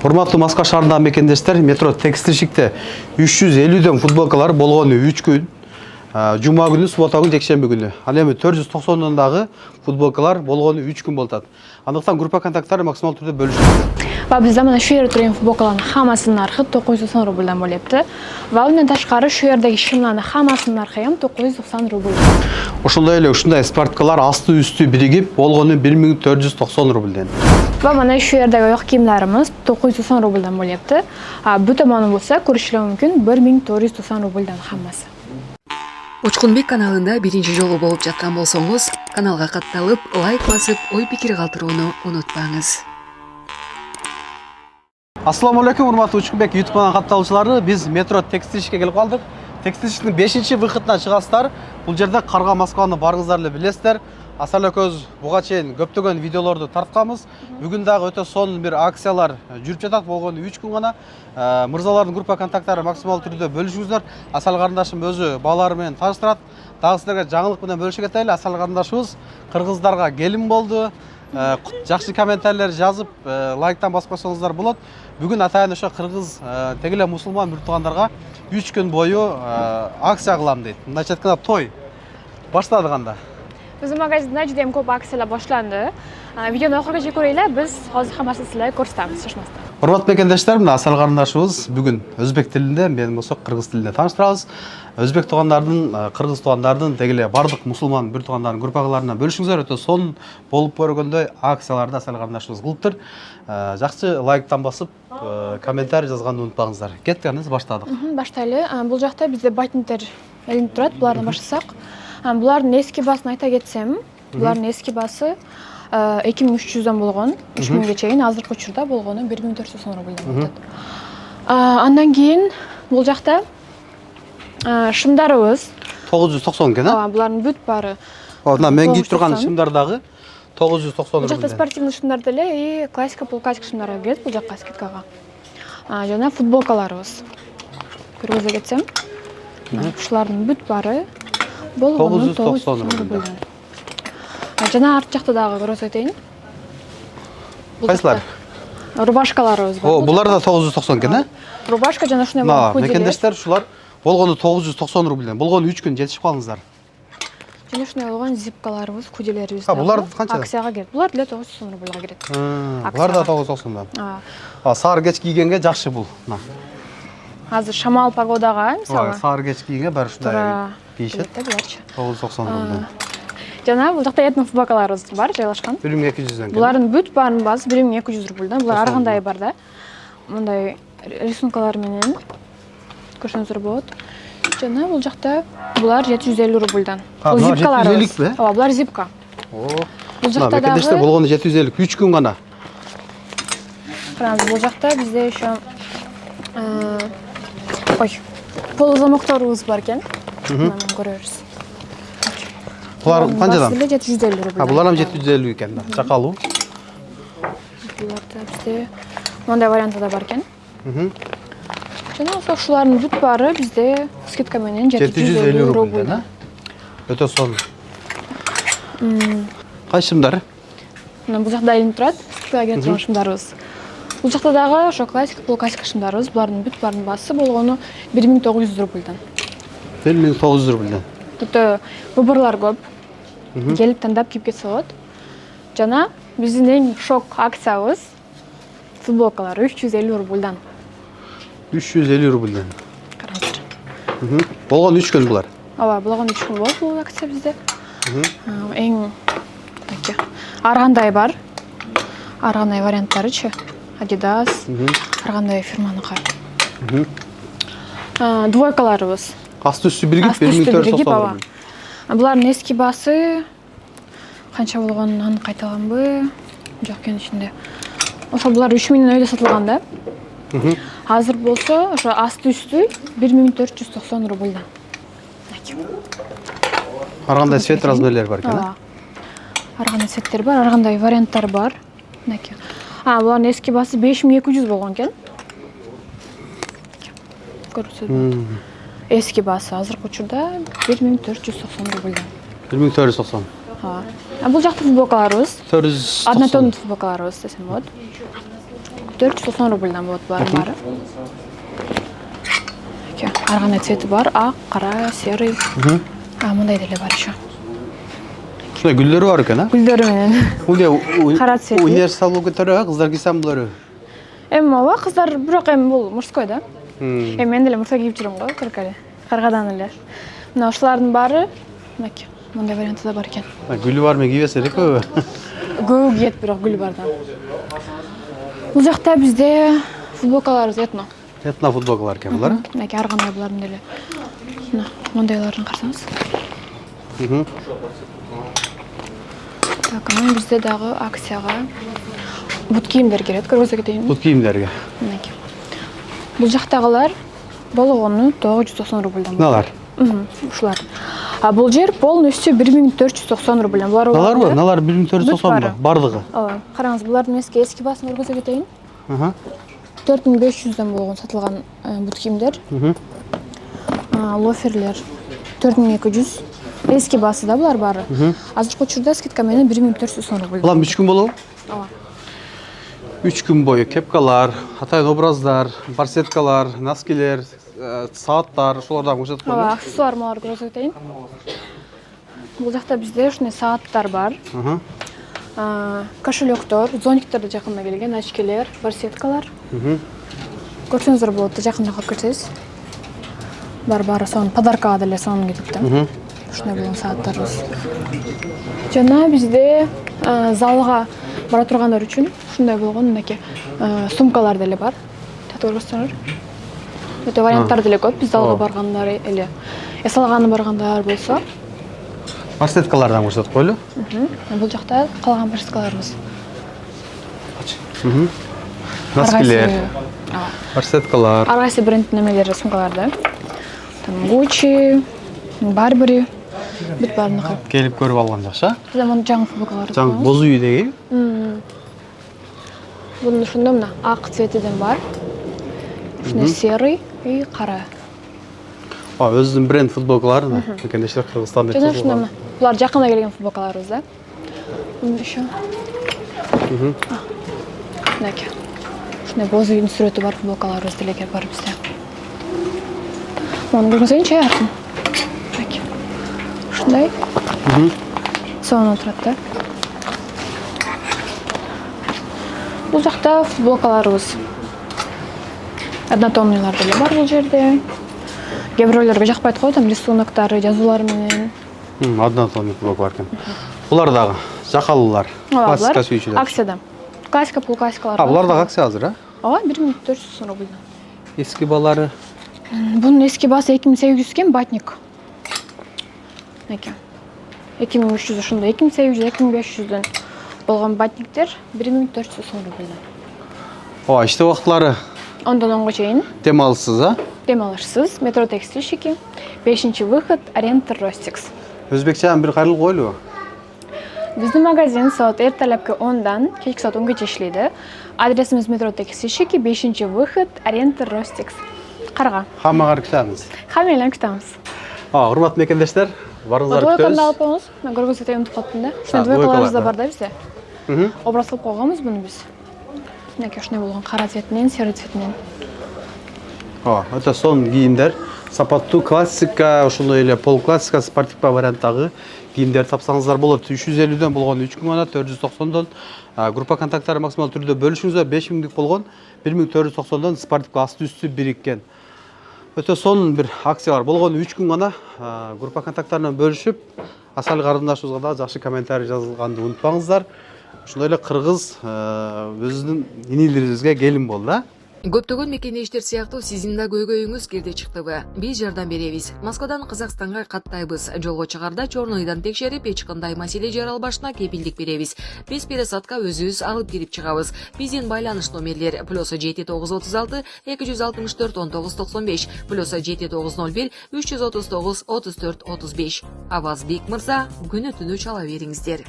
Урматтуу Москва шаарындагы мекендештер, метро текстильшикте 350дөн футболкалар болгону 3 күн. Жума күнү, суббота күнү, жекшемби күнү. Ал эми 490 дагы футболкалар болгону 3 күн болот. Андыктан группа контакттары максималдуу түрдө бөлүшүңүздөр. Ва бизде мына шу жерде турган футболкалардын хаммасынын нархы 990 рубльдан болупту. Ва андан ташкары шу жердеги шымлардын хаммасынын нархы эми 990 рубль. Ошондой эле ушундай спорткалар асты үстү биригип болгону 1490 рубльден. Ва мына шу жердеги оюк кийимдарыбыз 990 рубльдан болупту. Бул томону болсо көрүшүлөр мүмкүн 1490 рубльдан хаммасы. Учкунбек каналында биринчи жолу болуп жаткан болсоңуз, каналга катталып, лайк басып, ой пикир калтырууну унутпаңыз. Ассаламу алейкум, урматтуу Учкунбек YouTube каналына катталуучулары. Биз метро текстильшикке келип калдык. Текстильшиктин 5-чи выходунан чыгасыздар. Бул жерде Карга Москваны барыңыздар эле билесиздер. Асал экөөбүз буга чейин көптөгөн видеолорду тартканбыз. Бүгүн дагы өтө сонун бир акциялар жүрүп жатат, болгону 3 күн гана. Мырзалардын группа контакттары максималдуу түрдө бөлүшүңүздөр. Асал карындашым өзү балары менен тааныштырат. Дагы силерге жаңылык менен бөлүшө кетели. Асал карындашыбыз кыргыздарга келин болду. Жакшы комментарийлер жазып, лайктан басып койсоңуздар болот. Бүгүн атайын ошо кыргыз тегиле мусулман бир туугандарга 3 күн бою акция кылам дейт. Мындайча айтканда той баштадык анда. Биздин магазинде жудем көп акциялар башланды. Видеону окуга чейин көрөйлөр, биз азыр хаммасын силерге көрсөтөбүз, шашмастан. Урматтуу мекендештер, мына Асал карындашыбыз бүгүн өзбек тилинде, мен болсо кыргыз тилинде тааныштырабыз. Өзбек туугандардын, кыргыз туугандардын, тегиле бардык мусулман бир туугандардын группаларына бөлүшүңүздөр. Өтө сонун болуп көргөндөй акцияларды Асал карындашыбыз кылыптыр. Жакшы лайктан басып, комментарий жазганды унутпаңыздар. Кеттик, баштадык. Баштайлы. Бул жакта бизде батниктер илинип турат. Булардан баштасак, булардын эски баасын айта кетсем, булардын эски баасы 2300дөн болгон, 3000ге чейин, азыркы учурда болгону 1490 рубльден болот. Андан кийин бул жакта шымдарыбыз 990 экен, а? Булардын бүт баары. Мына мен кийип турган шымдар дагы 990 Бул рубль. жакта спортивный шымдар деле и классика, полуклассика шымдар кирет бул жакка скидкага. Жана футболкаларыбыз. Көргөзө кетсем, ушулардын бүт баары болгону 990 рубльден. Жана арт жакта дагы көрсөтө кетейин. Кайсылар? Рубашкаларыбыз бар. Булар да 990 экен, а? Рубашка жана ушундай болгон худи. Мекендештер, ушулар болгону 990 рубльден. Болгону 3 күн жетишип калыңыздар. Жана ушундай болгон зипкаларыбыз, худилерибиз. Булар канча? Акцияга кирет. Булар деле 990 рубльга кирет. Булар да 990. Саар кеч кийгенге жакшы бул. Азыр шамал погодага, мисалы. Саар кеч кийгенге баары ушундай кийишет. 990 рубльден. Жана бул жакта этно футболкаларыбыз бар, жайлашкан. 1200дөн. Булардын бүт баарынын баасы 1200 рубльден. Булар ар кандай бар да. Мындай рисункалар менен көрсөңүздөр болот. Жана бул жакта булар 750 рубльден. Бул зипкаларыбыз. Булар зипка. Бул жакта дагы мекендештер болгону 750, 3 күн гана. Караңыз, бул жакта бизде ошо полузамокторубуз бар экен. Мына көрөбүз. Булар канчадан? 750 рубль. Булар ham 750 экен да. Чакалуу. Буларда бизде мындай варианты да бар экен. Жана ошолардын бүт баары бизде скидка менен 750 рубль. Өтө сонун. Кайсымдар? Мына бул жакта илинип турат, скидкага кире турган шымдарыбыз. Бул жакта дагы ошо классика, полуклассика шымдарыбыз. Булардын бүт баарынын баасы болгону 1900 рубльден. 1900 рубльден. Өтө выборлор көп. Келип тандап кийип кетсе болот. Жана биздин эң шок акциябыз футболкалар 350 рубльдан. 350 рубльден. Караңыздар. Болгону 3 күн булар. Болгону 3 күн болот бул акция бизде. Эң ар кандай бар. Ар кандай варианттарычы. Adidas, ар кандай фирманыкы. Двойкаларыбыз. Асты үстү биригип 1490 рубль. Булардын эски баасы канча болгонун аны кайталамбы? Жок экен ичинде. Ошо булар 3000ден өйдө сатылган да. Азыр болсо ошо асты үстү 1490 рубльдан. Ар кандай цвет размерлери бар экен, а? Ар кандай цветтер бар, ар кандай варианттар бар. Мынакей. Булардын эски баасы 5200 болгон экен. Көрсөтөм. Эски баасы азыркы учурда 1490 рубльден. 1490. Бул жакта футболкаларыбыз. 490. Однотонный футболкаларыбыз десем болот. 1490 рубльдан болот булардын баары. Ар кандай цвети бар, ак, кара, серый. Мындай деле бар еще. Ушундай гүлдөрү бар экен, а? Гүлдөрү менен. Бул Кара цвети. универсал көтөрө, кыздар кийсем булары. Ооба, кыздар бирок бул мужской да. Мен деле мужской кийип жүрөм го, кыркали. Каргадан эле. Мына ушулардын баары, мынакей, мындай варианты да бар экен. Гүлү бар менен кийбесе элек көбү. Көбү кийет, бирок гүлү бардан. Бул жакта бизде футболкаларыбыз этно. Этно футболкалар экен булар. Мынакей ар кандай булардын деле. Мына мондайларын карасаңыз. Так, анан бизде дагы акцияга бут кийимдер келет, көргөзө кетейин. Бут кийимдерге. Мынакей. Бул жактагылар болгону 990 рубльдан. Налар? Ушулар. Бул жер полностью 1490 рубльдан. Наларбы? Налар 1490 ба? Бардыгы. Ооба. Караңыз, булардын эски баасын көргөзө кетейин. 4500дөн болгон сатылган бут кийимдер. Лоферлер 4200. Эски баасы да булар баары. Азыркы учурда скидка менен 1490 рубль. Булам 3 күн болобу? Ооба. 3 күн бою кепкалар, атайын образдар, барсеткалар, носкилер, сааттар, ошолордан көрсөтүп Ооба, коелу. аксессуарларды көрсөтө кетейин. Бул жакта бизде ушундай сааттар бар. Кошелектор, зонтиктер да жакында келген, очкилер, барсеткалар. Көрсөңүздөр болот, жакында карап көрсөңүз. Баары сонун подаркага деле сонун кетип да. Ушундай болгон сааттарыбыз. Жана бизде залга бара тургандар үчүн ушундай болгон мынакей сумкалар деле бар. Татып көрсөңүздөр. Өтө варианттар деле көп. Биз залга баргандар эле эс алганы баргандар болсо. Барсеткалардан көрсөтүп коелу. Бул жакта калган барсеткаларыбыз. Носкилер, барсеткалар. Ар кайсы бренддин немелери сумкаларды. Gucci, Burberry, бүт баарын карап. Келип көрүп алган жакшы. Заман жаңы футболкалар. Жаңы боз үйдеги. Бунун ушунда мына ак цветиден бар. Ушундай серый и кара. Өзүнүн бренд футболкалары мекендештер Кыргызстанда Жана ушундай мына. Булар жакында келген футболкаларыбыз да. Еще. Мынакей. Ушундай боз үйдүн сүрөтү бар футболкаларыбыз деле бар бизде. Муну көрсөйүнчү артын. Мынакей. Ушундай. Сонун турат да. Бул жакта футболкаларыбыз. Однотонныйлар деле бар бул жерде. Кээ бирөөлөргө жакпайт го, там рисуноктары, жазуулары менен. Однотонный футболка бар экен. Булар дагы жакалуулар, классика сүйүүчүлөр. Акцияда. Классика, полуклассикалар. Булар дагы акция азыр, а? Ооба, 1400 рубльдан. Эски балары. Бунун эски баасы 2800 экен, батник. Мынакей. 2300 ошондой 2800, 2500дөн болгон батниктер 1490 рубльдан. Иштеп убакытлары Ондон 10го чейин. дем алышсыз, а? Дем алышсыз. Метро текстильщики. 5-чи выход, Арента Ростикс. Өзбекче бир кайрылып коелу. Биздин магазин саат эртелепке 10дан кечки саат 10га иштейди. Адресimiz метро текстильщики, 5-чи выход, Арента Ростикс. Карга. Хаммага күтөбүз. Хаммелен күтөбүз. Урматтуу мекендештер, барыңыздар Двойканы күтөбүз. алып коюңуз. Мен көргөзөтө унутуп калыптым да. Ушундай двойкаларыбыз да бар да бизде. Образ кылып койгонбуз буну биз. Мынакей ушундай болгон кара цвет менен, серый цвет менен. Өтө сонун кийимдер. Сапаттуу классика, ошондой эле полуклассика, спортивка варианттагы кийимдер тапсаңыздар болот. 350дөн болгон 3 күн гана 490дон. Группа контакттары максимал түрдө бөлүшүңүздөр. 5000дик болгон 1490дон спортивка асты үстү бириккен. Өтө сонун бир акция бар. Болгону 3 күн гана группа контакттарынан бөлүшүп, Асал карындашыбызга да жакшы комментарий жазылганды унутпаңыздар. Ошондой эле кыргыз өзүнүн инилерибизге келин болду да. Көптөгөн мекендештер сыяктуу сиздин да көйгөйүңүз кирди чыктыбы? Биз жардам беребиз. Москвадан Казакстанга каттайбыз. Жолго чыгарда чорнойдан текшерип, эч кандай маселе жаралбашына кепилдик беребиз. Биз пересадка өзүбүз алып кирип чыгабыз. Биздин байланыш номерлер +7936 264 1995 +7901 339 34 35. Аваз Бек мырза, күнү түнү чала бериңиздер.